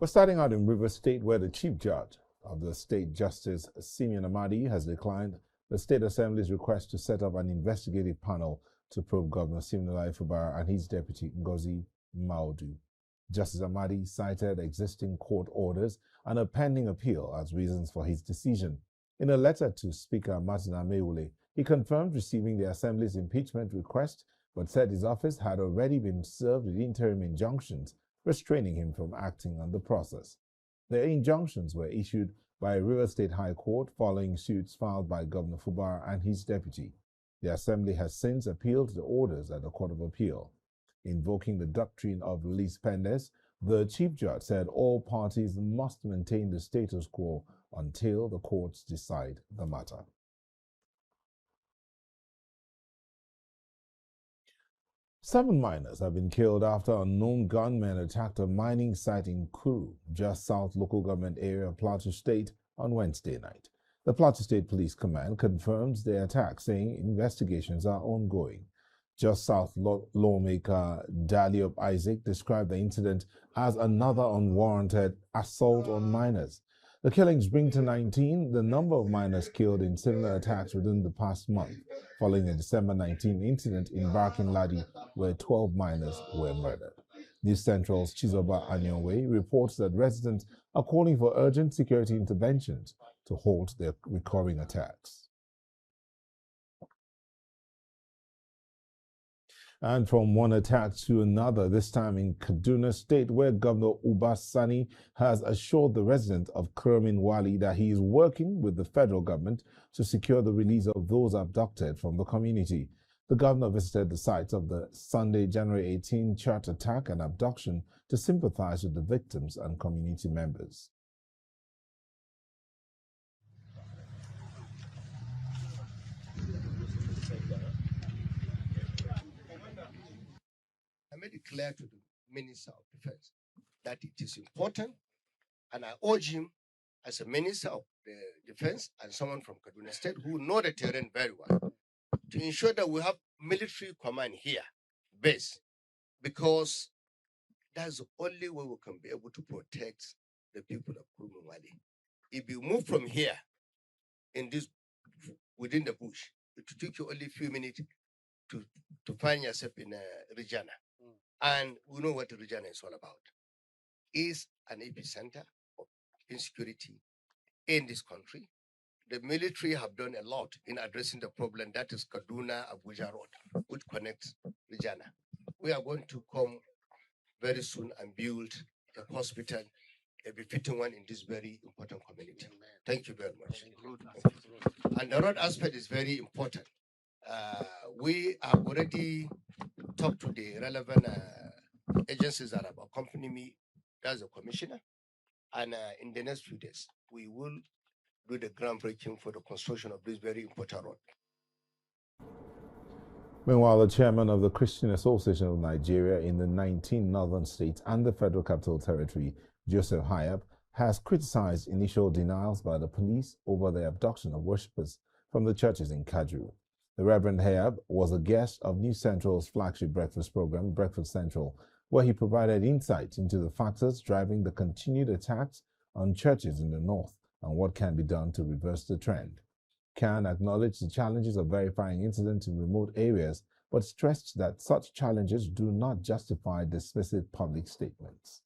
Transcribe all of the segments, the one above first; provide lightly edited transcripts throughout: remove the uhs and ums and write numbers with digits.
We're starting out in River State, where the Chief Judge of the State, Justice Simeon Amadi, has declined the State Assembly's request to set up an investigative panel to probe Governor Fubara and his deputy, Ngozi Maudu. Justice Amadi cited existing court orders and a pending appeal as reasons for his decision. In a letter to Speaker Martin Ameule, he confirmed receiving the Assembly's impeachment request, but said his office had already been served with interim injunctions restraining him from acting on the process. The injunctions were issued by River State High Court following suits filed by Governor Fubara and his deputy. The Assembly has since appealed the orders at the Court of Appeal. Invoking the doctrine of lis pendes, the Chief Judge said all parties must maintain the status quo until the courts decide the matter. Seven miners have been killed after unknown gunmen attacked a mining site in Kuru, just south local government area of Plateau State, on Wednesday night. The Plateau State Police Command confirms the attack, saying investigations are ongoing. Just south lawmaker Daliop Isaac described the incident as another unwarranted assault on miners. The killings bring to 19 the number of miners killed in similar attacks within the past month, following a December 19 incident in Barkin Ladi where 12 miners were murdered. News Central's Chizoba Anyonwe reports that residents are calling for urgent security interventions to halt their recurring attacks. And from one attack to another, this time in Kaduna State, where Governor Sani has assured the residents of Kermin Wali that he is working with the federal government to secure the release of those abducted from the community. The governor visited the sites of the Sunday, January 18 church attack and abduction to sympathize with the victims and community members. I made it clear to the Minister of Defense that it is important, and I urge him as a Minister of the Defense and someone from Kaduna State who know the terrain very well, to ensure that we have military command here, base, because that's the only way we can be able to protect the people of Kurumwali. If you move from here within the bush, it will take you only a few minutes to find yourself in Regina. And we know what Regina is all about. It's an epicenter of insecurity in this country. The military have done a lot in addressing the problem that is Kaduna Abuja Road, which connects Regina. We are going to come very soon and build a hospital, a befitting one in this very important community. Thank you very much. And the road aspect is very important. We have already talked to the relevant agencies that have accompanied me, that's the commissioner, and in the next few days, we will do the groundbreaking for the construction of this very important road. Meanwhile, the chairman of the Christian Association of Nigeria in the 19 northern states and the Federal Capital Territory, Joseph Hayab, has criticized initial denials by the police over the abduction of worshippers from the churches in Kajuru. The Reverend Hayab was a guest of News Central's flagship breakfast program, Breakfast Central, where he provided insights into the factors driving the continued attacks on churches in the north and what can be done to reverse the trend. Khan acknowledged the challenges of verifying incidents in remote areas, but stressed that such challenges do not justify dismissive public statements.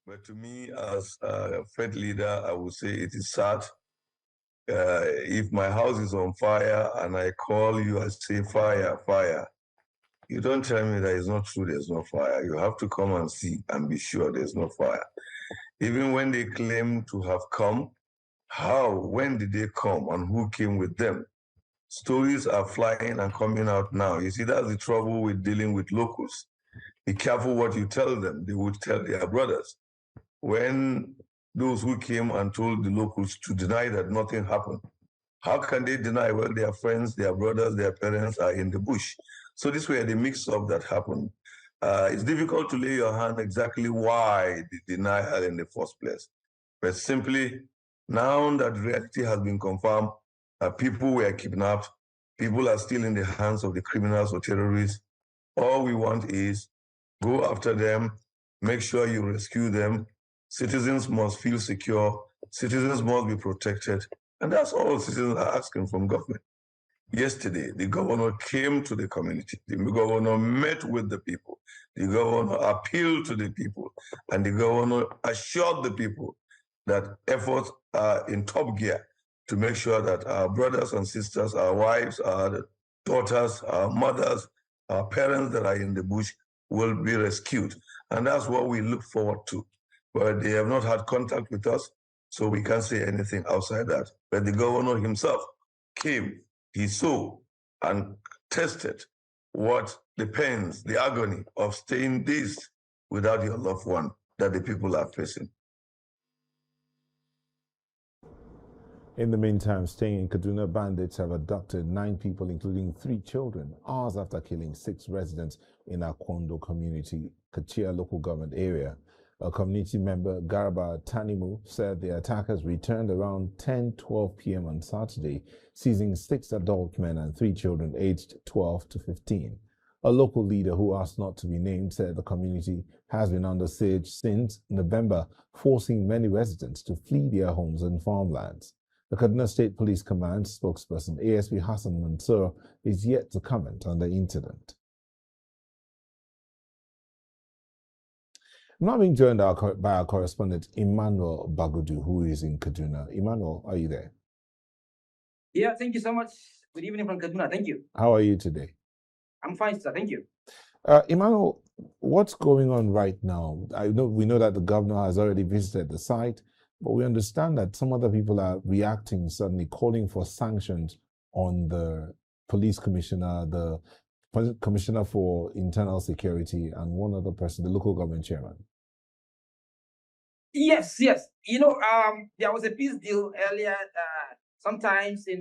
But to me, as a faith leader, I would say it is sad. If my house is on fire and I call you and say, fire, fire, you don't tell me that it's not true, there's no fire. You have to come and see and be sure there's no fire. Even when they claim to have come, how, when did they come, and who came with them? Stories are flying and coming out now. You see, that's the trouble with dealing with locals. Be careful what you tell them. They would tell their brothers. When those who came and told the locals to deny that nothing happened, how can they deny when their friends, their brothers, their parents are in the bush? So this way, the mix-up that happened. It's difficult to lay your hand exactly why the denial in the first place. But simply, now that reality has been confirmed, people were kidnapped, people are still in the hands of the criminals or terrorists, all we want is go after them, Make sure you rescue them. Citizens must feel secure. Citizens must be protected. And that's all citizens are asking from government. Yesterday, the governor came to the community. The governor met with the people. The governor appealed to the people. And the governor assured the people that efforts are in top gear to make sure that our brothers and sisters, our wives, our daughters, our mothers, our parents that are in the bush will be rescued. And that's what we look forward to. But they have not had contact with us, so we can't say anything outside that. But the governor himself came, he saw and tested what the pains, the agony of staying days without your loved one that the people are facing. In the meantime, staying in Kaduna, bandits have abducted 9 people, including 3 children, hours after killing 6 residents in Akwondo community, Kachia local government area. A community member, Garba Tanimu, said the attackers returned around 10:12 p.m. on Saturday, seizing 6 adult men and 3 children aged 12 to 15. A local leader who asked not to be named said the community has been under siege since November, forcing many residents to flee their homes and farmlands. The Kaduna State Police Command spokesperson ASP Hassan Mansour is yet to comment on the incident. I'm now being joined by our correspondent Emmanuel Bagudu, who is in Kaduna. Emmanuel, are you there? Yeah, thank you so much. Good evening from Kaduna. Thank you. How are you today? I'm fine, sir. Thank you. Emmanuel, what's going on right now? We know that the governor has already visited the site, but we understand that some other people are reacting, suddenly calling for sanctions on the police commissioner, the commissioner for internal security, and one other person, the local government chairman. Yes. There was a peace deal earlier, sometimes in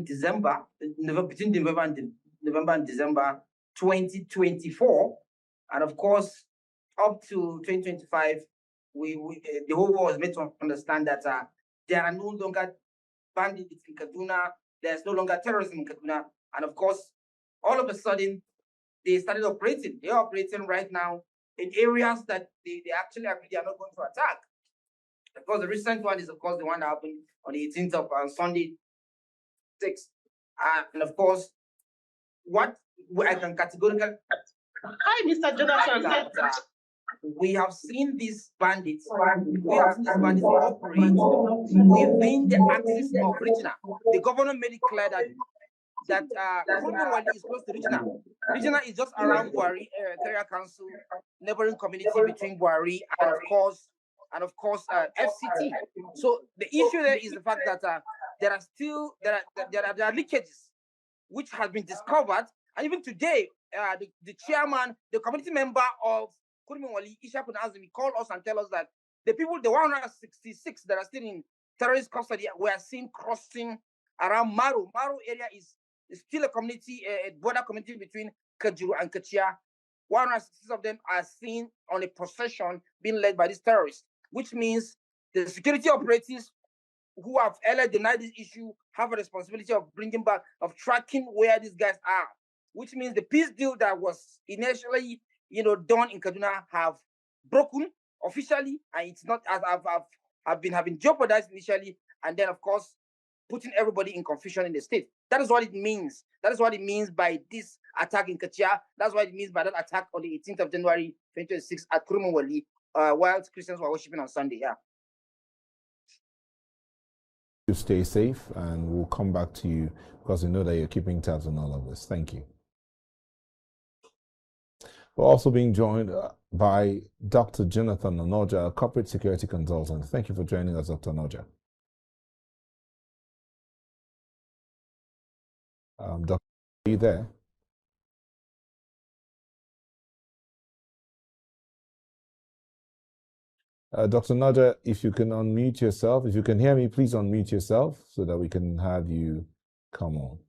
December, between November and December 2024, and of course, up to 2025, the whole world was made to understand that there are no longer bandits in Kaduna. There's no longer terrorism in Kaduna, and of course, all of a sudden, they started operating. They are operating right now in areas that they actually agree they are not going to attack. Of course, the recent one is, of course, the one that happened on the 18th of Sunday, 6th. And of course, what I can categorically... Hi, Mr. Jonathan. We have seen these bandits. We have seen these bandits operate within the axis of Regina. The governor made it clear that Kurumawali is close to Regina. Regina is just around Buhari, Area Council, neighboring community between Buhari and of course FCT. So the issue there is the fact that there are leakages which has been discovered, and even today the chairman, the community member of Kurumawali, Isha Punazimi, called us and tell us that the 166 that are still in terrorist custody were seen crossing around Maru. Maru area is still a community, a border community between Kajuru and Kachia. 166 of them are seen on a procession being led by these terrorists, which means the security operatives who have earlier denied this issue have a responsibility of bringing back, of tracking where these guys are, which means the peace deal that was initially done in Kaduna have broken officially, and it's not as have been jeopardized initially, and then of course putting everybody in confusion in the state. That is what it means. That is what it means by this attack in Kachia. That's what it means by that attack on the 18th of January 2026 at Kurumawali, while Christians were worshiping on Sunday. Yeah. You stay safe, and we'll come back to you because we know that you're keeping tabs on all of this. Thank you. We're also being joined by Dr. Jonathan Onoja, a corporate security consultant. Thank you for joining us, Dr. Onoja. Doctor, are you there? Dr. Onoja, if you can unmute yourself. If you can hear me, please unmute yourself so that we can have you come on.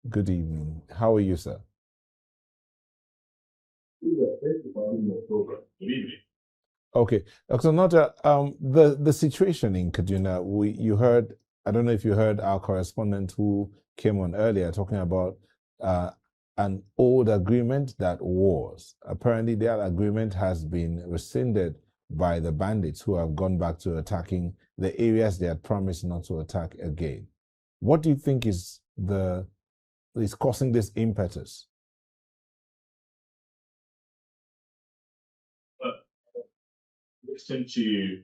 Good evening. How are you, sir? Okay, Dr. Onoja, the situation in Kaduna, you heard, I don't know if you heard our correspondent who came on earlier talking about an old agreement that was. Apparently, that agreement has been rescinded by the bandits who have gone back to attacking the areas they had promised not to attack again. What do you think is causing this impetus? Listen to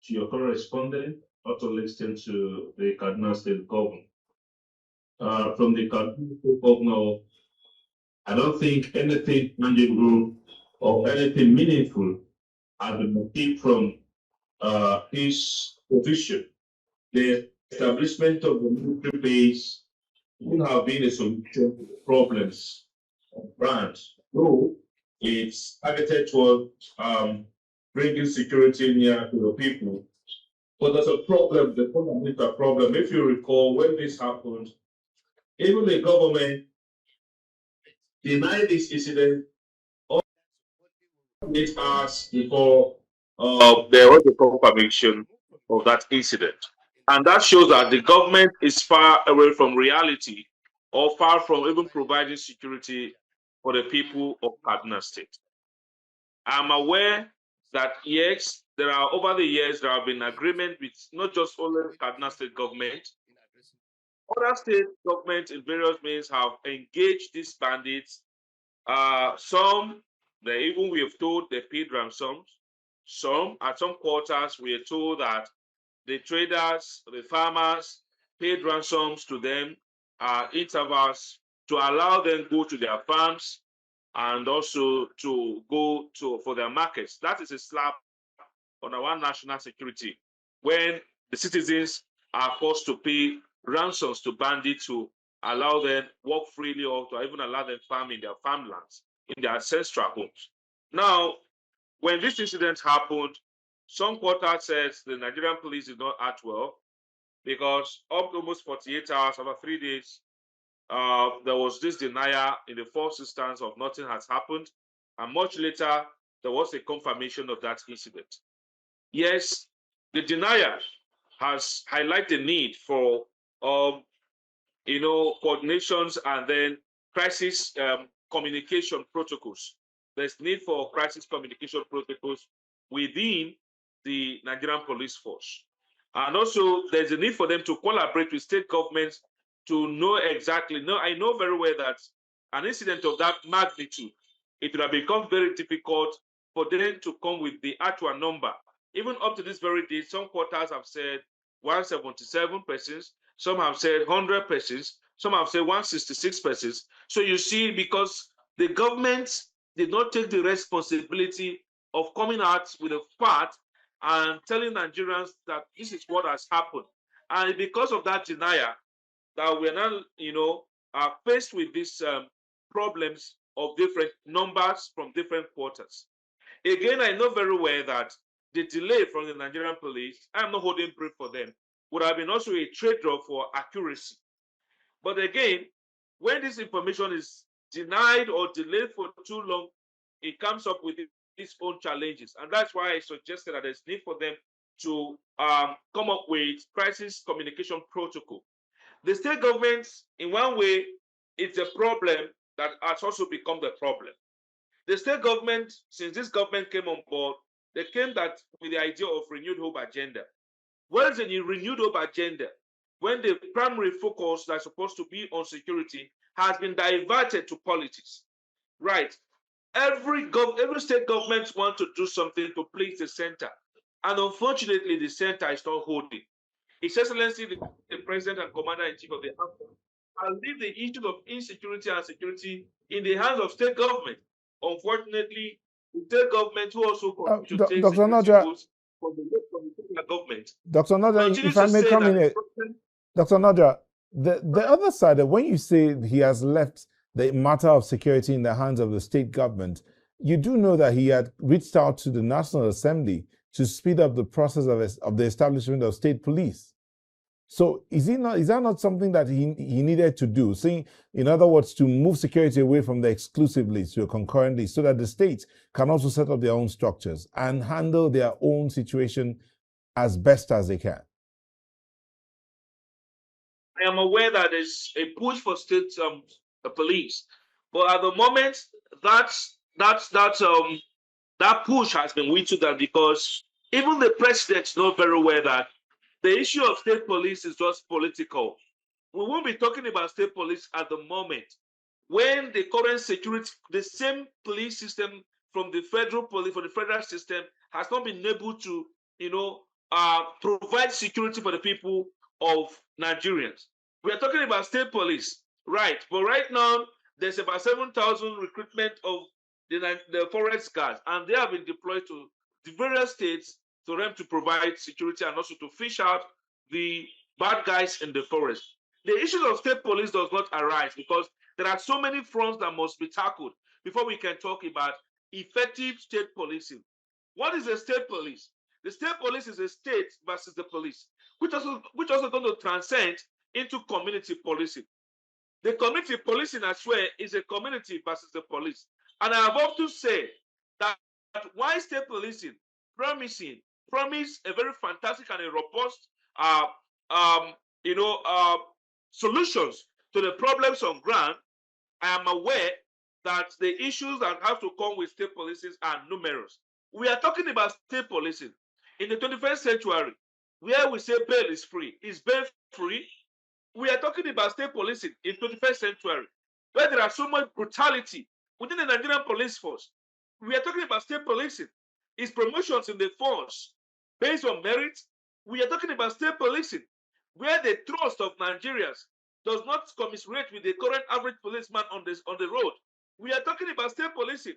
your correspondent, also listen to the Kaduna State governor. From the Kaduna State governor, I don't think anything tangible or anything meaningful has been achieved from his position. The establishment of the military base would have been a solution to the problems of branch, though it's targeted towards bringing security near to the people. But there's a problem, the fundamental problem. If you recall, when this happened, even the government denied this incident 8 hours before there was a confirmation of that incident. And that shows that the government is far away from reality or far from even providing security for the people of Kaduna State. I'm aware that yes, there are over the years there have been agreement with not just only Kaduna State government, other state governments in various means have engaged these bandits. Some we have told they paid ransoms. Some at some quarters we are told that the traders, the farmers paid ransoms to them intervals to allow them go to their farms and also to go for their markets. That is a slap on our national security when the citizens are forced to pay ransoms to bandits to allow them walk freely or to even allow them farm in their farmlands, in their ancestral homes. Now, when this incident happened, some quarters says the Nigerian police did not act well because up to almost 48 hours, over 3 days, there was this denial in the first instance of nothing has happened. And much later, there was a confirmation of that incident. Yes, the denial has highlighted the need for coordinations and then crisis communication protocols. There's need for crisis communication protocols within the Nigerian police force. And also there's a need for them to collaborate with state governments to know exactly. I know very well that an incident of that magnitude, it would have become very difficult for them to come with the actual number. Even up to this very day, some quarters have said 177 persons, some have said 100 persons, some have said 166 persons. So you see, because the government did not take the responsibility of coming out with a fact and telling Nigerians that this is what has happened. And because of that denial, that we're now, are faced with these problems of different numbers from different quarters. Again, I know very well that the delay from the Nigerian police, I'm not holding brief for them, would have been also a trade-off for accuracy. But again, when this information is denied or delayed for too long, it comes up with its own challenges. And that's why I suggested that there's need for them to come up with crisis communication protocol. The state governments, in one way, it's a problem that has also become the problem. The state government, since this government came on board, they came with the idea of renewed hope agenda. What is a renewed hope agenda? When the primary focus that's supposed to be on security has been diverted to politics, right? Every state government wants to do something to please the center, and unfortunately, the center is not holding. His Excellency, the President and Commander-in-Chief of the Army, and leave the issue of insecurity and security in the hands of state government. Unfortunately, the state government who also to take Dr. Naja, from the government. Dr. Naja, if I may come in, Dr. Naja, the other side, when you say he has left the matter of security in the hands of the state government, you do know that he had reached out to the National Assembly to speed up the process of the establishment of state police. So is that not something that he needed to do? See, in other words, to move security away from the exclusive list to a concurrent list so that the states can also set up their own structures and handle their own situation as best as they can? I am aware that there's a push for state police. But at the moment, that push has been whittled down because even the president knows very well that the issue of state police is just political. We won't be talking about state police at the moment when the current security, the same police system from the federal police, for the federal system, has not been able to, provide security for the people of Nigerians. We are talking about state police, right? But right now, there's about 7,000 recruitment of the forest guards, and they have been deployed to the various states for them to provide security and also to fish out the bad guys in the forest. The issue of state police does not arise because there are so many fronts that must be tackled before we can talk about effective state policing. What is a state police? The state police is a state versus the police, which also going to transcend into community policing. The community policing as well is a community versus the police. And I have often said that why state policing promise a very fantastic and a robust solutions to the problems on ground. I am aware that the issues that have to come with state policing are numerous. We are talking about state policing in the 21st century, where we say bail is free. Is bail free? We are talking about state policing in 21st century, where there are so much brutality within the Nigerian police force. We are talking about state policing. Is promotions in the force based on merit? We are talking about state policing, where the trust of Nigerians does not commiserate with the current average policeman on the road. We are talking about state policing,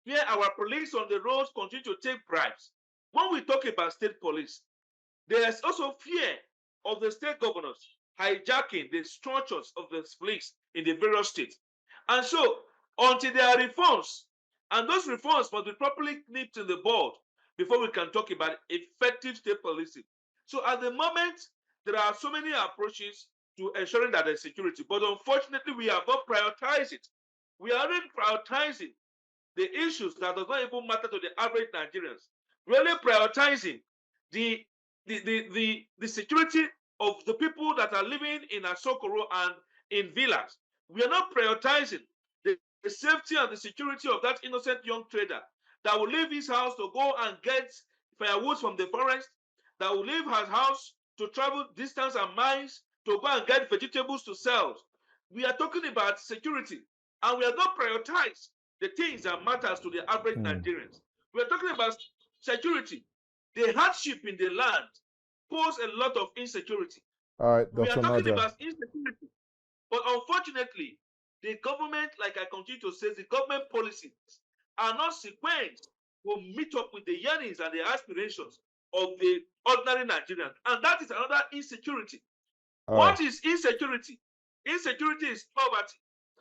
where our police on the roads continue to take bribes. When we talk about state police, there is also fear of the state governors hijacking the structures of the police in the various states. And so, until there are reforms, and those reforms must be properly nipped in the bud before we can talk about effective state policing. So at the moment, there are so many approaches to ensuring that there's security, but unfortunately, we have not prioritized it. We are not prioritizing the issues that does not even matter to the average Nigerians. Really prioritizing the security of the people that are living in Asokoro and in villas. We are not prioritizing the safety and the security of that innocent young trader that will leave his house to go and get firewood from the forest, that will leave his house to travel distance and miles to go and get vegetables to sell. We are talking about security, and we are not prioritized the things that matters to the average Nigerians. We are talking about security. The hardship in the land pose a lot of insecurity. All right, Dr. We are talking Naja. about insecurity. But unfortunately, the government, like I continue to say, the government policies are not sequenced to meet up with the yearnings and the aspirations of the ordinary Nigerians. And that is another insecurity. What is insecurity? Insecurity is poverty.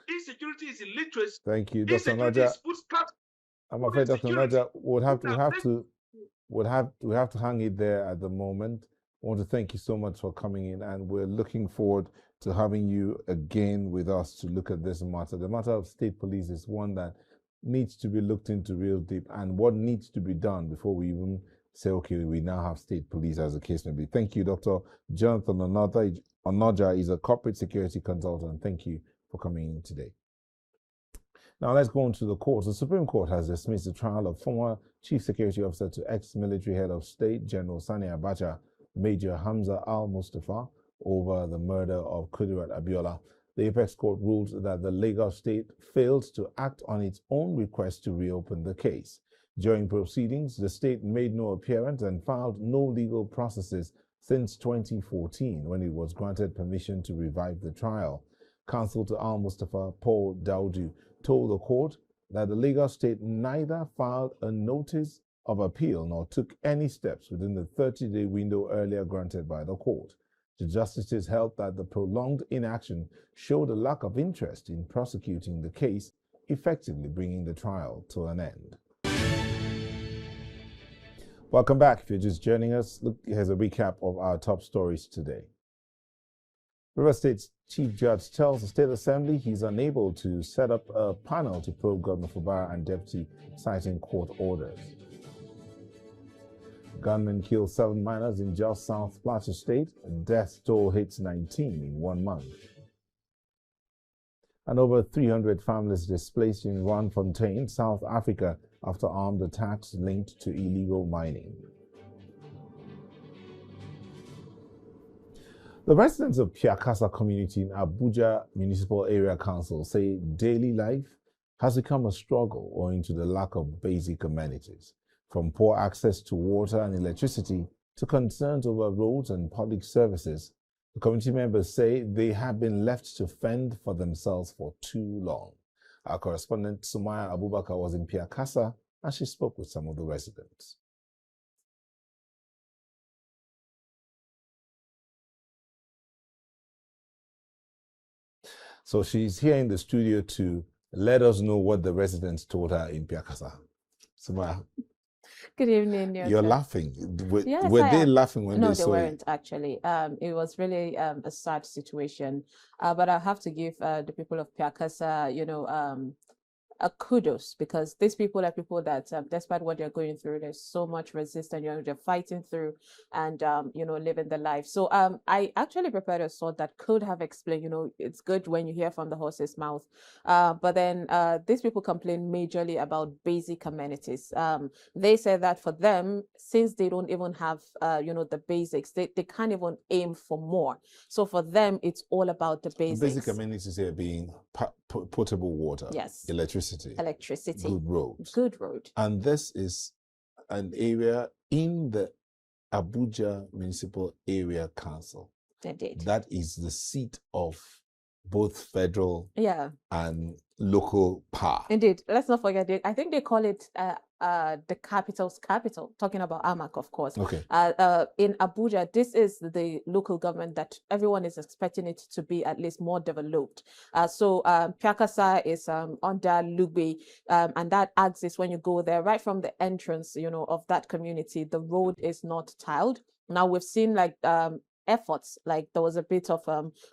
Insecurity is illiteracy. Thank you, Dr. Naja. I'm afraid, Dr. Naja, we have to hang it there at the moment. I want to thank you so much for coming in, and we're looking forward to having you again with us to look at this matter. The matter of state police is one that needs to be looked into real deep, and what needs to be done before we even say, okay, we now have state police, as the case may be. Thank you, Dr. Jonathan Onoja is a corporate security consultant. Thank you for coming in today. Now let's go on to the courts. The Supreme Court has dismissed the trial of former Chief Security Officer to ex-military head of state, General Sani Abacha, Major Hamza Al-Mustafa, over the murder of Kudirat Abiola. The Apex Court ruled that the Lagos State failed to act on its own request to reopen the case. During proceedings, the state made no appearance and filed no legal processes since 2014, when it was granted permission to revive the trial. Counsel to Al-Mustafa, Paul Daudu, told the court that the Lagos State neither filed a notice of appeal nor took any steps within the 30-day window earlier granted by the court. The justices held that the prolonged inaction showed a lack of interest in prosecuting the case, effectively bringing the trial to an end. Welcome back. If you're just joining us, look, here's a recap of our top stories today. River State's Chief Judge tells the State Assembly he's unable to set up a panel to probe Governor Fubara and Deputy, citing court orders. Gunmen kill 7 miners in just South Plateau State. Death toll hits 19 in 1 month. And over 300 families displaced in Randfontein, South Africa, after armed attacks linked to illegal mining. The residents of Piakasa community in Abuja Municipal Area Council say daily life has become a struggle owing to the lack of basic amenities, from poor access to water and electricity to concerns over roads and public services. The community members say they have been left to fend for themselves for too long. Our correspondent Sumaya Abubakar was in Piakasa and she spoke with some of the residents. So she's here in the studio to let us know what the residents told her in Piakasa. Sumaya. Good evening, Newton. You're laughing. Yes, were they laughing when no, they saw weren't actually. It was really a sad situation. But I have to give the people of Piakasa, a kudos, because these people are people that, despite what they're going through, there's so much resistance. They're fighting through and living the life. So I actually prepared a sort that could have explained. It's good when you hear from the horse's mouth. But then these people complain majorly about basic amenities. They say that for them, since they don't even have the basics, they can't even aim for more. So for them, it's all about the basics. The basic amenities here being potable water, yes, electricity, good road. And this is an area in the Abuja Municipal Area Council. Indeed. That is the seat of both federal and local power. Indeed. Let's not forget, I think they call it the capital's capital, talking about Amak, of course. Okay. In Abuja, this is the local government that everyone is expecting it to be at least more developed. So Piakasa is under Lugbe, and that axis, when you go there, right from the entrance, of that community, the road is not tiled. Now we've seen efforts, like there was a bit of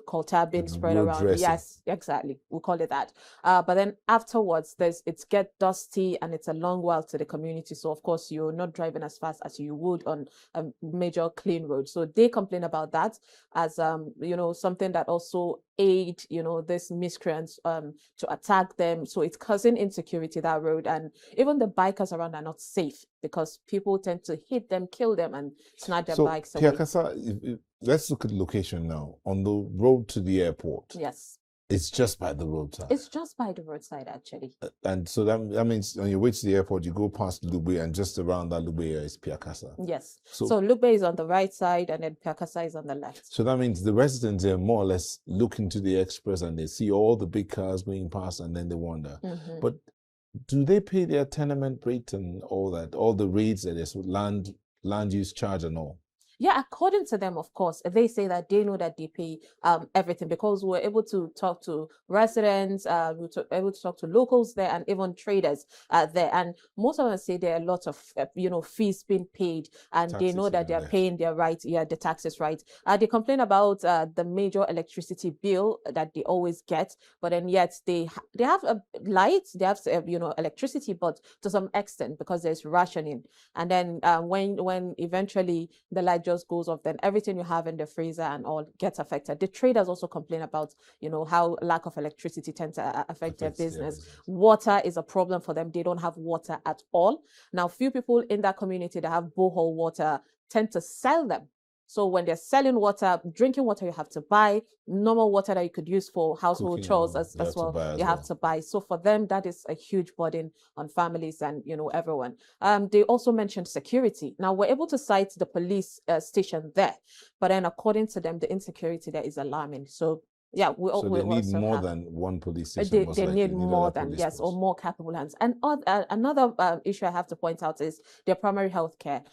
coal-tar being spread around. Dressing. Yes, exactly, we'll call it that. But then afterwards, it's get dusty and it's a long while to the community. So of course you're not driving as fast as you would on a major clean road. So they complain about that as something that also aid this miscreants to attack them. So it's causing insecurity, that road, and even the bikers around are not safe because people tend to hit them, kill them, and snatch their bikes away. Piakasa, let's look at the location now. On the road to the airport. Yes. It's just by the roadside. It's just by the roadside, actually. And so that means on your way to the airport, you go past Lugbe, and just around that Lugbe area is Piakasa. Yes. So Lugbe is on the right side, and then Piakasa is on the left. So that means the residents there more or less look into the express and they see all the big cars going past, and then they wonder. Mm-hmm. But do they pay their tenement rate and all that, all the rates that is land use charge and all? Yeah, according to them, of course, they say that they know that they pay everything, because we're able to talk to residents, we're able to talk to locals there, and even traders there. And most of them say there are a lot of fees being paid, and taxes, they know that they are paying their right, the taxes right. They complain about the major electricity bill that they always get, but then yet they have a light, they have electricity, but to some extent, because there's rationing. And then when eventually the light just goes off, then everything you have in the freezer and all gets affected. The traders also complain about how lack of electricity tends to affect their business. Water is a problem for them. They don't have water at all. Now, few people in that community that have borehole water tend to sell them. So when they're selling water, drinking water, you have to buy. Normal water that you could use for household chores as well, you have to buy. So for them, that is a huge burden on families and everyone. They also mentioned security. Now we're able to cite the police station there, but then according to them, the insecurity there is alarming. So yeah, they need more than one police station. They need more than, yes, or more capable hands. And another issue I have to point out is their primary health care.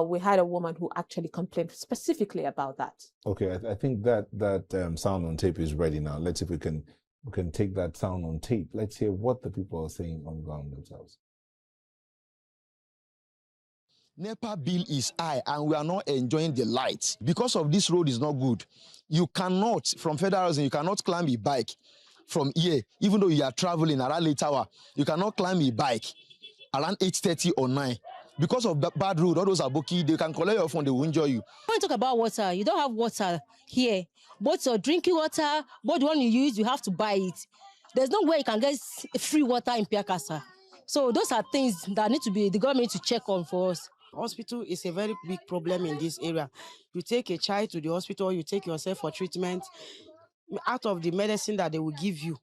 We had a woman who actually complained specifically about that. Okay, I think that sound on tape is ready now. Let's see if we can take that sound on tape. Let's hear what the people are saying on ground themselves. NEPA bill is high and we are not enjoying the lights. Because of this road is not good. You cannot, from Federal Housing, you cannot climb a bike from here, even though you are traveling around late hour. You cannot climb a bike around 8:30 or 9. Because of the bad road, all those aboki, they can collect your phone, they will injure you. When you talk about water, you don't have water here. Both your drinking water, both the one you use, you have to buy it. There's no way you can get free water in Piakasa. So those are things that need to be the government to check on for us. Hospital is a very big problem in this area. You take a child to the hospital, you take yourself for treatment. Out of the medicine that they will give you,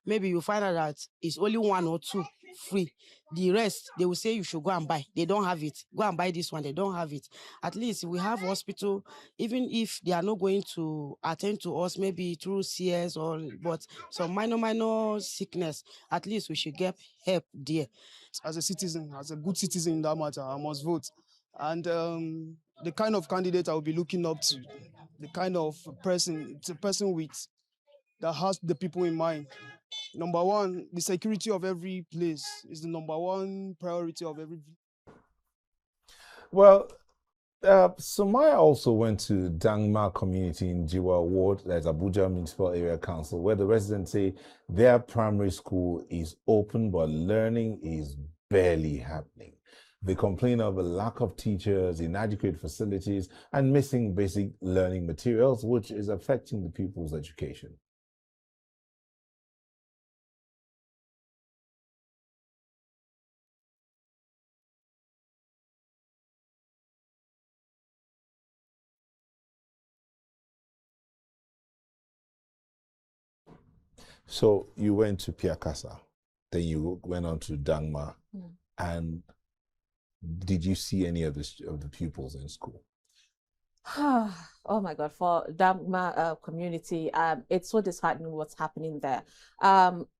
maybe you find out that it's only 1 or 2 free. The rest, they will say you should go and buy. They don't have it. Go and buy this one. They don't have it. At least we have hospital, even if they are not going to attend to us, maybe through CS but some minor sickness, at least we should get help there. As a citizen, as a good citizen in that matter, I must vote. And the kind of candidate I will be looking up to, the kind of person, it's a person that has the people in mind. Number one, the security of every place is the number one priority of every. Well, Sumaya also went to Dangma community in Jiwa Ward, that's Abuja Municipal Area Council, where the residents say their primary school is open, but learning is barely happening. They complain of a lack of teachers, inadequate facilities, and missing basic learning materials, which is affecting the pupils' education. So you went to Piakasa, then you went on to Dangma, and did you see any of the pupils in school? Oh my God, for Dangma community, it's so disheartening what's happening there.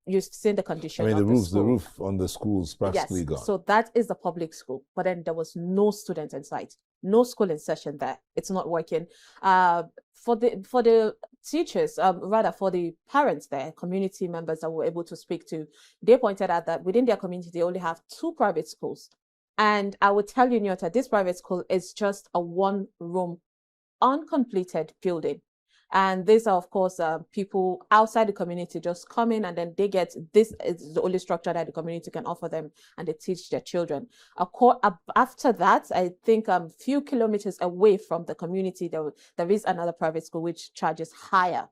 You've seen the condition of the roof on the school's practically gone. So that is the public school, but then there was no student in sight, no school in session there. It's not working. For the teachers, rather for the parents there, community members that were able to speak to, they pointed out that within their community, they only have 2 private schools. And I would tell you, Nyota, this private school is just a 1-room uncompleted building. And these are, of course, people outside the community just come in, and then they get, this is the only structure that the community can offer them, and they teach their children. After that, I think a few kilometers away from the community, there is another private school which charges higher,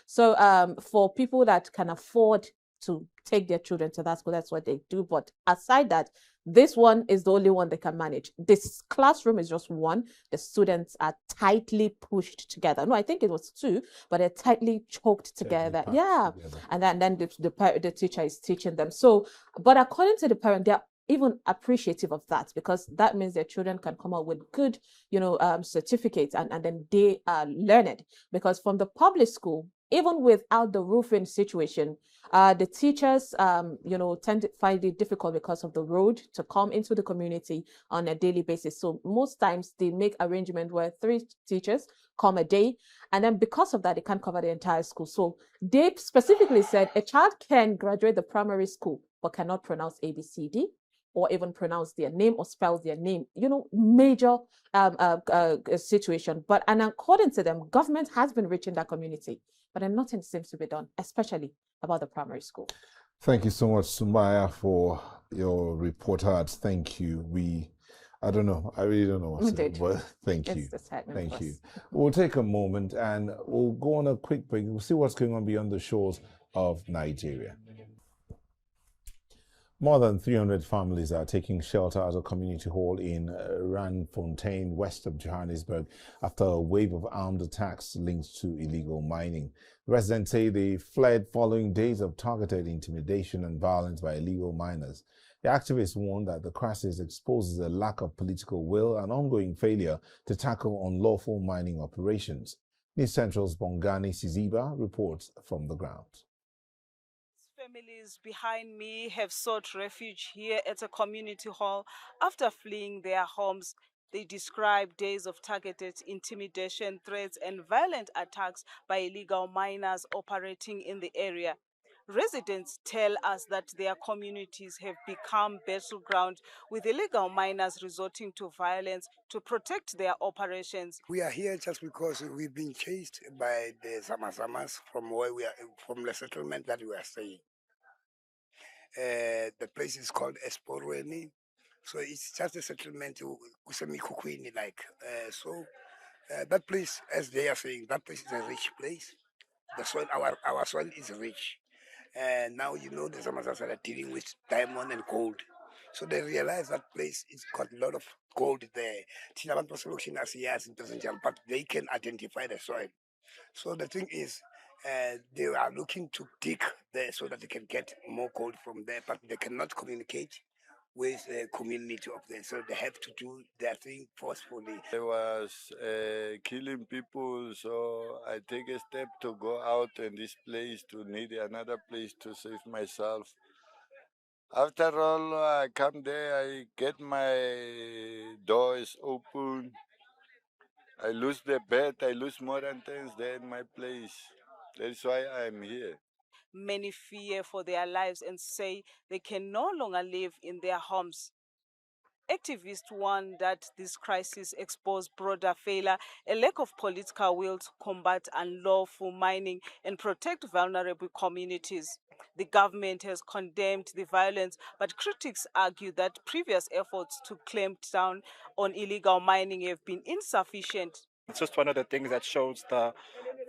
So for people that can afford to take their children to that school, that's what they do. But aside that, this one is the only one they can manage. This classroom is just one. The students are tightly pushed together. No, I think it was 2, but they're tightly choked together. Yeah. Together. And then the teacher is teaching them. So, but according to the parent, they're even appreciative of that, because that means their children can come out with good, certificates, and then they are learned. Because from the public school, even without the roofing situation, the teachers, tend to find it difficult because of the road to come into the community on a daily basis. So most times they make arrangement where 3 teachers come a day, and then because of that, they can't cover the entire school. So they specifically said a child can graduate the primary school, but cannot pronounce ABCD, or even pronounce their name or spell their name, major situation. And according to them, government has been reaching that community, but then nothing seems to be done, especially about the primary school. Thank you so much, Sumaya, for your report. Thank you. I don't know. I really don't know what to say, but thank you. Thank you. We'll take a moment and we'll go on a quick break. We'll see what's going on beyond the shores of Nigeria. More than 300 families are taking shelter at a community hall in Randfontein, west of Johannesburg, after a wave of armed attacks linked to illegal mining. Residents say they fled following days of targeted intimidation and violence by illegal miners. The activists warn that the crisis exposes a lack of political will and ongoing failure to tackle unlawful mining operations. News Central's Bongani Siziba reports from the ground. Families behind me have sought refuge here at a community hall after fleeing their homes. They describe days of targeted intimidation, threats, and violent attacks by illegal miners operating in the area. Residents tell us that their communities have become battleground, with illegal miners resorting to violence to protect their operations. We are here just because we've been chased by the Zamazamas from where we are, from the settlement that we are staying. The place is called Esporweni, so it's just a settlement like. That place, as they are saying, that place is a rich place. The soil, our soil is rich. And now, you know, the Zamazas are dealing with diamond and gold. So they realize that place it's got a lot of gold there. But they can identify the soil. So the thing is, they are looking to dig there so that they can get more gold from there, but they cannot communicate with the community of there. So they have to do their thing forcefully. I was killing people, so I take a step to go out in this place to need another place to save myself. After all, I come there, I get my doors open. I lose the bed, I lose more than things there in my place. That's why I'm here. Many fear for their lives and say they can no longer live in their homes. Activists warn that this crisis exposes broader failure, a lack of political will to combat unlawful mining and protect vulnerable communities. The government has condemned the violence, but critics argue that previous efforts to clamp down on illegal mining have been insufficient. It's just one of the things that shows the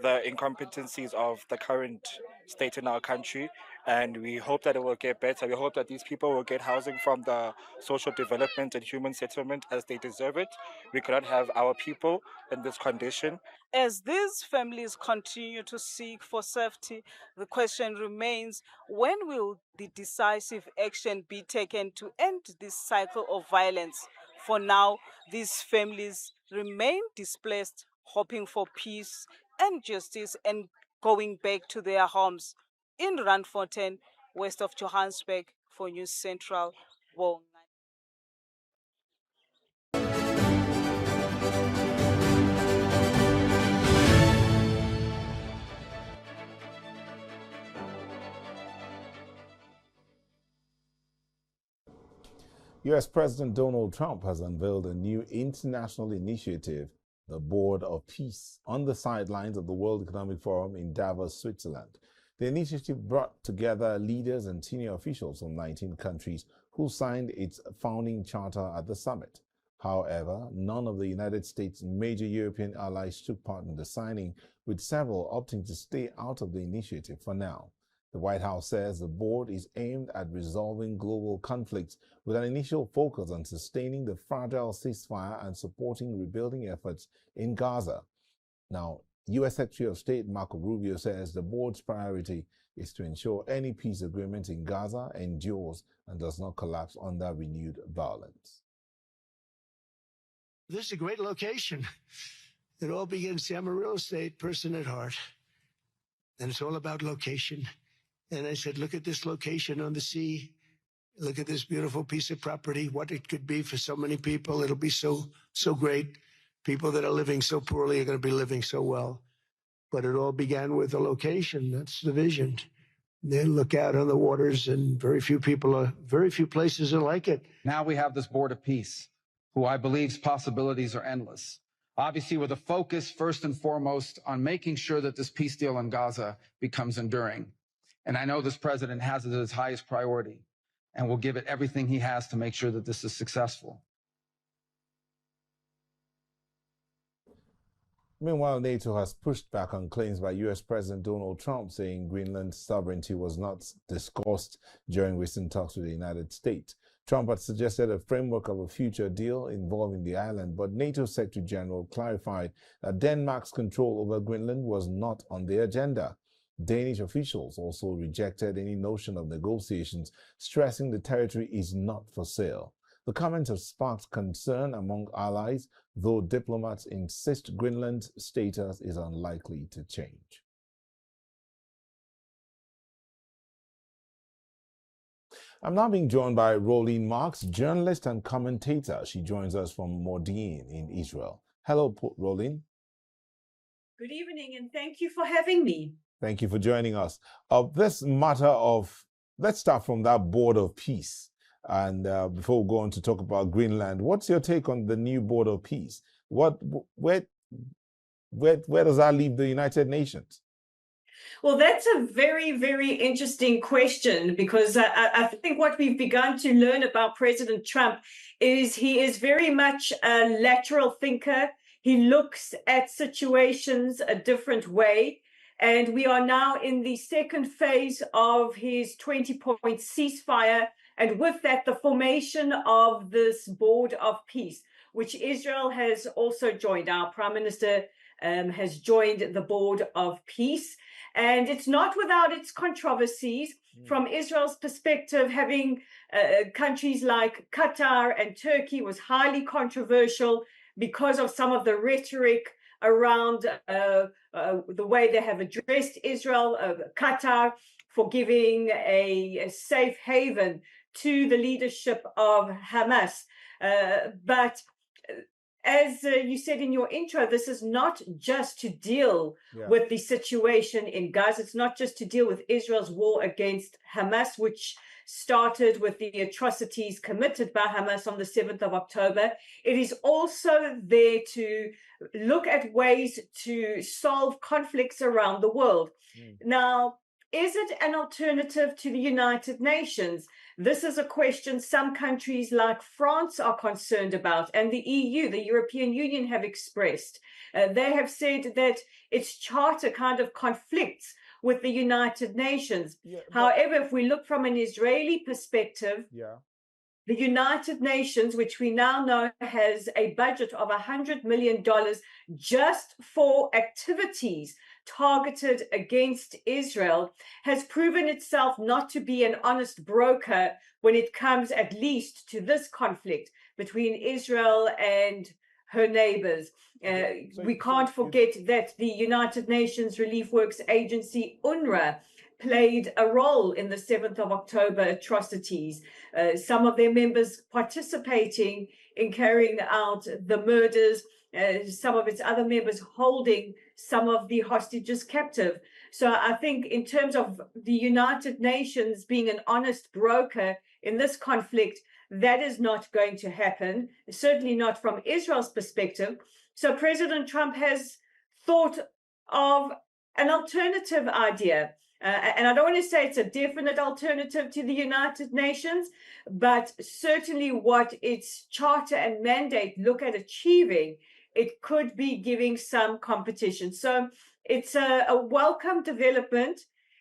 incompetencies of the current state in our country, and we hope that it will get better. We hope that these people will get housing from the social development and human settlement as they deserve it. We cannot have our people in this condition. As these families continue to seek for safety, the question remains, when will the decisive action be taken to end this cycle of violence? For now, these families remain displaced, hoping for peace and justice and going back to their homes. In Randfontein, west of Johannesburg, for News Central, Wong. U.S. President Donald Trump has unveiled a new international initiative, the Board of Peace, on the sidelines of the World Economic Forum in Davos, Switzerland. The initiative brought together leaders and senior officials from 19 countries who signed its founding charter at the summit. However, none of the United States' major European allies took part in the signing, with several opting to stay out of the initiative for now. The White House says the board is aimed at resolving global conflicts with an initial focus on sustaining the fragile ceasefire and supporting rebuilding efforts in Gaza. Now, U.S. Secretary of State Marco Rubio says the board's priority is to ensure any peace agreement in Gaza endures and does not collapse under renewed violence. This is a great location. It all begins, see, I'm a real estate person at heart, and it's all about location. And I said, look at this location on the sea. Look at this beautiful piece of property, what it could be for so many people. It'll be so great. People that are living so poorly are going to be living so well. But it all began with a location. That's the vision. Then look out on the waters, and very few places are like it. Now we have this Board of Peace, who I believe's possibilities are endless. Obviously, with a focus first and foremost on making sure that this peace deal in Gaza becomes enduring. And I know this president has it as his highest priority and will give it everything he has to make sure that this is successful. Meanwhile, NATO has pushed back on claims by U.S. President Donald Trump saying Greenland's sovereignty was not discussed during recent talks with the United States. Trump had suggested a framework of a future deal involving the island, but NATO Secretary General clarified that Denmark's control over Greenland was not on the agenda. Danish officials also rejected any notion of negotiations, stressing the territory is not for sale. The comments have sparked concern among allies, though diplomats insist Greenland's status is unlikely to change. I'm now being joined by Rolene Marks, journalist and commentator. She joins us from Modi'in in Israel. Hello, Rolene. Good evening, and thank you for having me. Thank you for joining us. This matter of, let's start from that Board of Peace. And before we go on to talk about Greenland, what's your take on the new Board of Peace? Where does that leave the United Nations? Well, that's a very, very interesting question, because I think what we've begun to learn about President Trump is he is very much a lateral thinker. He looks at situations a different way. And we are now in the second phase of his 20-point ceasefire. And with that, the formation of this board of peace, which Israel has also joined. Our Prime Minister has joined the board of peace. And it's not without its controversies. From Israel's perspective, having countries like Qatar and Turkey was highly controversial because of some of the rhetoric around the way they have addressed Israel, Qatar, for giving a safe haven to the leadership of Hamas. But as you said in your intro, this is not just to deal with the situation in Gaza. It's not just to deal with Israel's war against Hamas, which started with the atrocities committed by Hamas on the 7th of October. It is also there to look at ways to solve conflicts around the world. Now, is it an alternative to the United Nations? This is a question some countries like France are concerned about, and the EU, the European Union, have expressed. They have said that its charter kind of conflicts with the United Nations. However, if we look from an Israeli perspective, the United Nations, which we now know has a budget of $100 million just for activities targeted against Israel, has proven itself not to be an honest broker when it comes at least to this conflict between Israel and her neighbors. We can't forget that the United Nations Relief Works Agency, UNRWA, played a role in the 7th of October atrocities. Some of their members participating in carrying out the murders, some of its other members holding some of the hostages captive. So I think in terms of the United Nations being an honest broker in this conflict, that is not going to happen, certainly not from Israel's perspective. So President Trump has thought of an alternative idea. And I don't want to say it's a definite alternative to the United Nations, but certainly what its charter and mandate look at achieving, it could be giving some competition. So it's a welcome development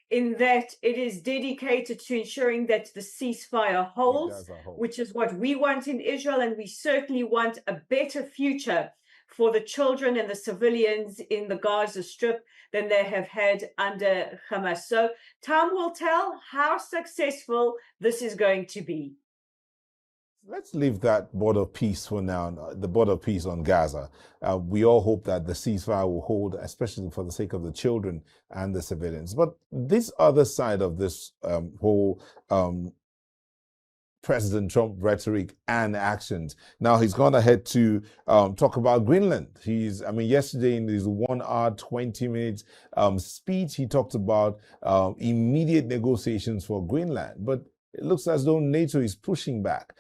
in that it is dedicated to ensuring that the ceasefire holds, which is what we want in Israel, and we certainly want a better future for the children and the civilians in the Gaza Strip than they have had under Hamas. So time will tell how successful this is going to be. Let's leave that board of peace for now, the board of peace on Gaza. We all hope that the ceasefire will hold, especially for the sake of the children and the civilians. But this other side of this whole President Trump rhetoric and actions. Now he's gone ahead to talk about Greenland. Yesterday in his 1 hour, 20 minutes speech, he talked about immediate negotiations for Greenland. But it looks as though NATO is pushing back,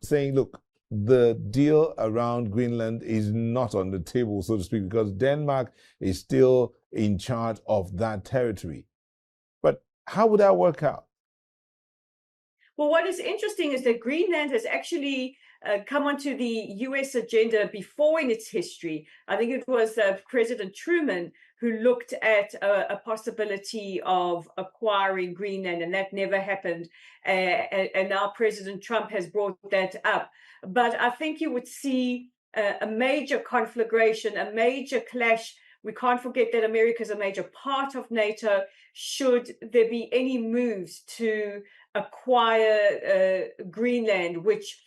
saying, look, the deal around Greenland is not on the table, so to speak, because Denmark is still in charge of that territory. But how would that work out? Well, what is interesting is that Greenland has actually come onto the US agenda before in its history. I think it was President Truman who looked at a possibility of acquiring Greenland, and that never happened. And now President Trump has brought that up. But I think you would see a major conflagration, a major clash. We can't forget that America is a major part of NATO. Should there be any moves to acquire Greenland, which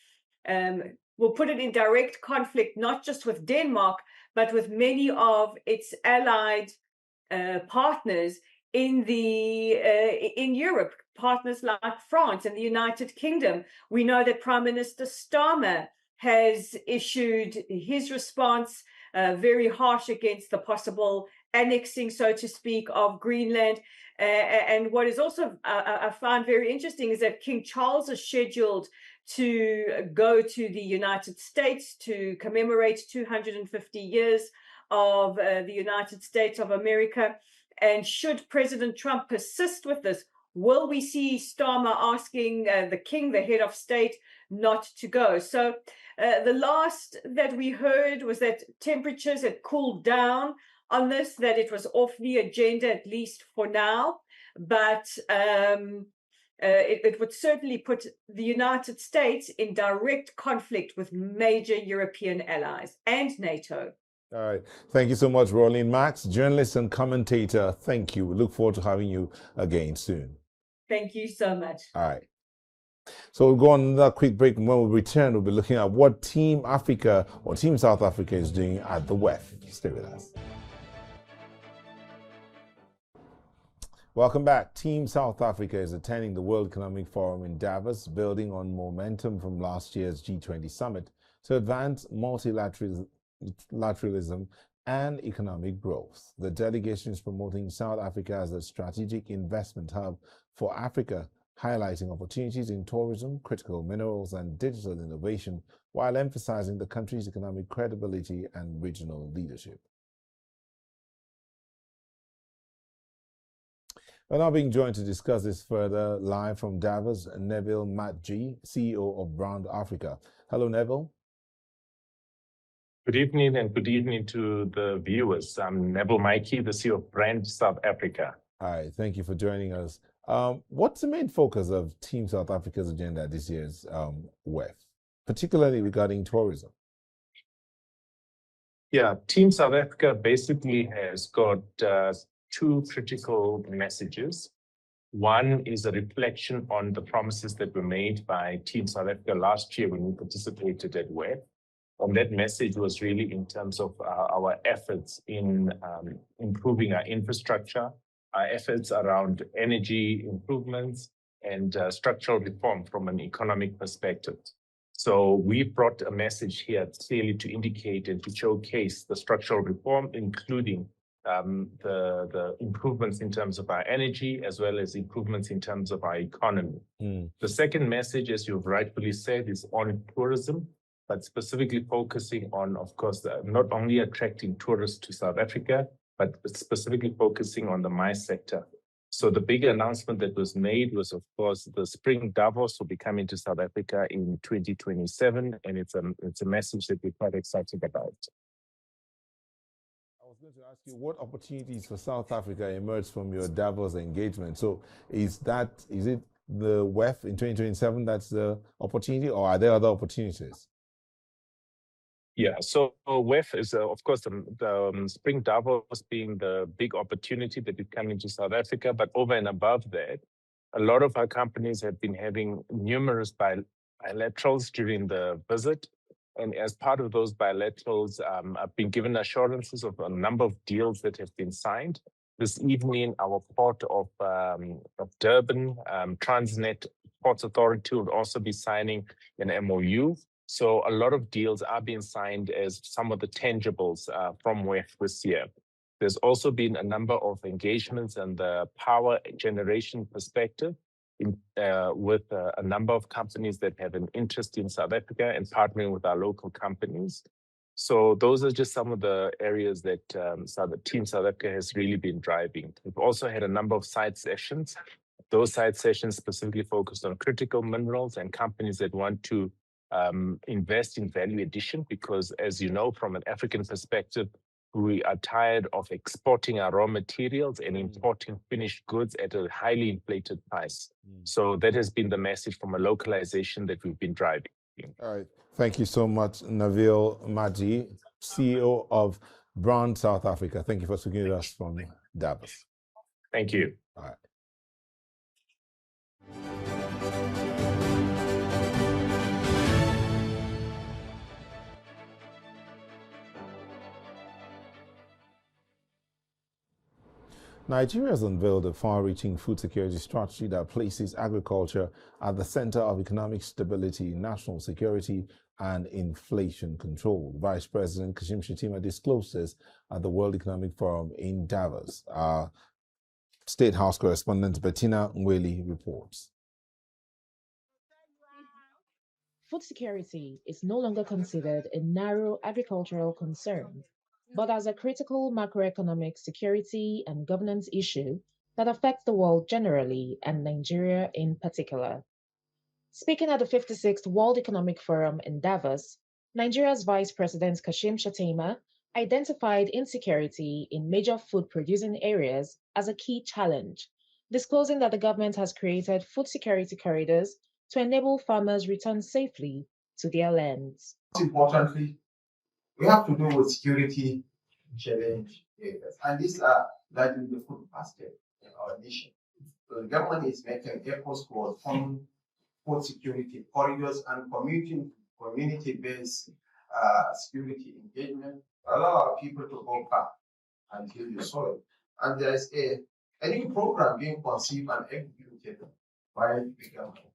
will put it in direct conflict, not just with Denmark, but with many of its allied partners in Europe, partners like France and the United Kingdom. We know that Prime Minister Starmer has issued his response, very harsh against the possible annexing, so to speak, of Greenland. And what is also I find very interesting is that King Charles is scheduled to go to the United States to commemorate 250 years of the United States of America. And should President Trump persist with this, will we see Starmer asking the king, the head of state, not to go? So the last that we heard was that temperatures had cooled down on this, that it was off the agenda, at least for now, but it would certainly put the United States in direct conflict with major European allies and NATO. All right. Thank you so much, Roland Max, journalist and commentator. Thank you. We look forward to having you again soon. Thank you so much. All right. So we'll go on another quick break, and when we return, we'll be looking at what Team Africa or Team South Africa is doing at the WEF. Stay with us. Welcome back. Team South Africa is attending the World Economic Forum in Davos, building on momentum from last year's G20 summit to advance multilateralism and economic growth. The delegation is promoting South Africa as a strategic investment hub for Africa, highlighting opportunities in tourism, critical minerals, and digital innovation, while emphasizing the country's economic credibility and regional leadership. We're now being joined to discuss this further live from Davos, Neville Matji, CEO of Brand Africa. Hello, Neville. Good evening, and good evening to the viewers. I'm Neville Matji, the CEO of Brand South Africa. All right, thank you for joining us. What's the main focus of Team South Africa's agenda this year's WEF, particularly regarding tourism? Yeah, Team South Africa basically has got two critical messages. One is a reflection on the promises that were made by Team South Africa last year when we participated at WEF. And that message was really in terms of our efforts in improving our infrastructure, our efforts around energy improvements, and structural reform from an economic perspective. So we brought a message here clearly to indicate and to showcase the structural reform, including the improvements in terms of our energy, as well as improvements in terms of our economy. The second message, as you've rightfully said, is on tourism, but specifically focusing on, of course, not only attracting tourists to South Africa, but specifically focusing on the MICE sector. So the big announcement that was made was, of course, the Spring Davos will be coming to South Africa in 2027, and it's a message that we're quite excited about. I was going to ask you, what opportunities for South Africa emerged from your Davos engagement? So is it the WEF in 2027 that's the opportunity, or are there other opportunities? Yeah, so WEF is, of course, the Spring Davos being the big opportunity that is coming to South Africa. But over and above that, a lot of our companies have been having numerous bilaterals during the visit. And as part of those bilaterals, I've been given assurances of a number of deals that have been signed. This evening, our port of Durban, Transnet Ports Authority will also be signing an MOU. So a lot of deals are being signed as some of the tangibles from WEF this year. There's also been a number of engagements in the power generation perspective with a number of companies that have an interest in South Africa and partnering with our local companies. So those are just some of the areas that Team South Africa has really been driving. We've also had a number of side sessions. Those side sessions specifically focused on critical minerals and companies that want to invest in value addition, because as you know, from an African perspective, we are tired of exporting our raw materials and importing finished goods at a highly inflated price. So that has been the message from a localization that we've been driving. All right. Thank you so much, Neville Matji, CEO of Brand South Africa. Thank you for speaking with us from Davos. Thank you. All right. Nigeria has unveiled a far-reaching food security strategy that places agriculture at the center of economic stability, national security, and inflation control. Vice President Kashim Shettima disclosed this at the World Economic Forum in Davos. Our State House correspondent Bettina Nweli reports. Food security is no longer considered a narrow agricultural concern, but as a critical macroeconomic security and governance issue that affects the world generally and Nigeria in particular. Speaking at the 56th World Economic Forum in Davos, Nigeria's Vice President Kashim Shettima identified insecurity in major food-producing areas as a key challenge, disclosing that the government has created food security corridors to enable farmers return safely to their lands. Most importantly, we have to do with security challenge areas, and these are largely the food basket in our nation. So the government is making efforts to fund food security corridors and community-based security engagement, allow our people to go back and till the soil. And there is a new program being conceived and executed by the government.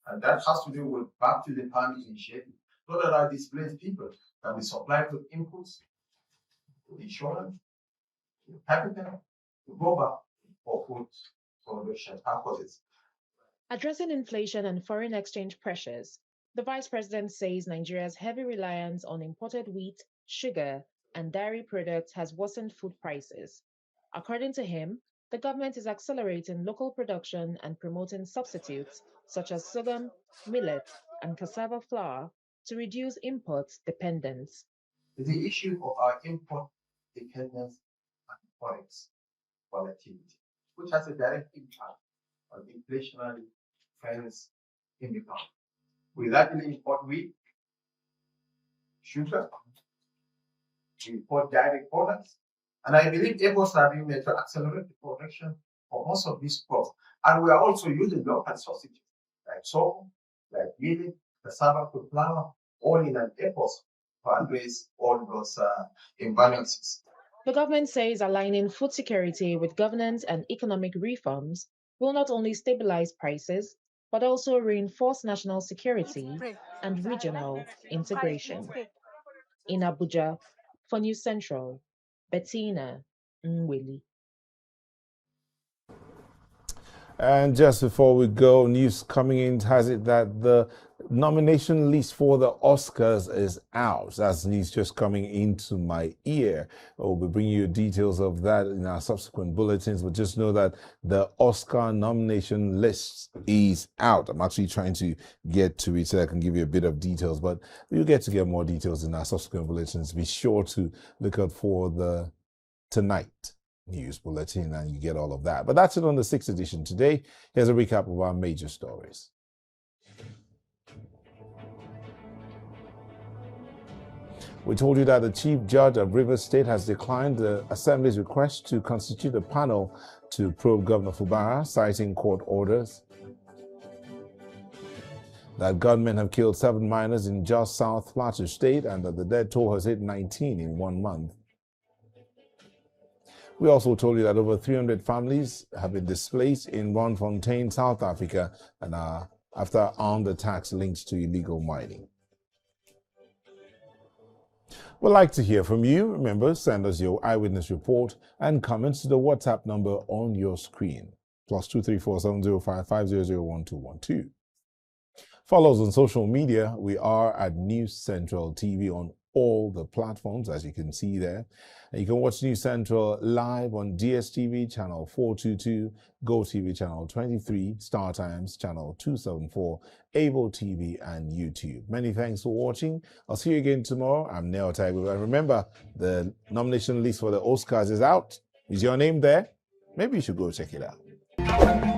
And that has to do with back to the farm initiative, so that our displaced people can be supplied with inputs, with insurance, with capital, to go back for food production purposes. Addressing inflation and foreign exchange pressures, the Vice President says Nigeria's heavy reliance on imported wheat, sugar, and dairy products has worsened food prices. According to him, the government is accelerating local production and promoting substitutes such as sorghum, millet, and cassava flour to reduce import dependence. The issue of our import dependence and forex volatility, which has a direct impact on inflationary trends in the country. We largely import wheat, sugar, we import dairy products, and I believe efforts are being made to accelerate the production of most of these crops. And we are also using local substitutes like sorghum, like millet, cassava flour, all in an effort to address all those imbalances. The government says aligning food security with governance and economic reforms will not only stabilize prices, but also reinforce national security and regional integration. In Abuja, for News Central, Bettina Nweli. And just before we go, news coming in has it that the nomination list for the Oscars is out. That's news just coming into my ear. We'll be bringing you details of that in our subsequent bulletins, but just know that the Oscar nomination list is out. I'm actually trying to get to it so I can give you a bit of details, but you'll get to get more details in our subsequent bulletins. Be sure to look out for the Tonight news bulletin and you get all of that. But that's it on the 6th edition today. Here's a recap of our major stories. We told you that the Chief Judge of Rivers State has declined the Assembly's request to constitute a panel to probe Governor Fubara, citing court orders. That gunmen have killed 7 miners in just South Plateau State and that the death toll has hit 19 in 1 month. We also told you that over 300 families have been displaced in Randfontein, South Africa, and after armed attacks linked to illegal mining. We'd like to hear from you. Remember, send us your eyewitness report and comments to the WhatsApp number on your screen, +234 705 500 1212. Follow us on social media. We are at News Central TV on all the platforms, as you can see there. And you can watch News Central live on DSTV channel 422, GoTV channel 23, Star Times channel 274, Able TV, and YouTube. Many thanks for watching. I'll see you again tomorrow. I'm Neo Taibu. And remember, the nomination list for the Oscars is out. Is your name there? Maybe you should go check it out.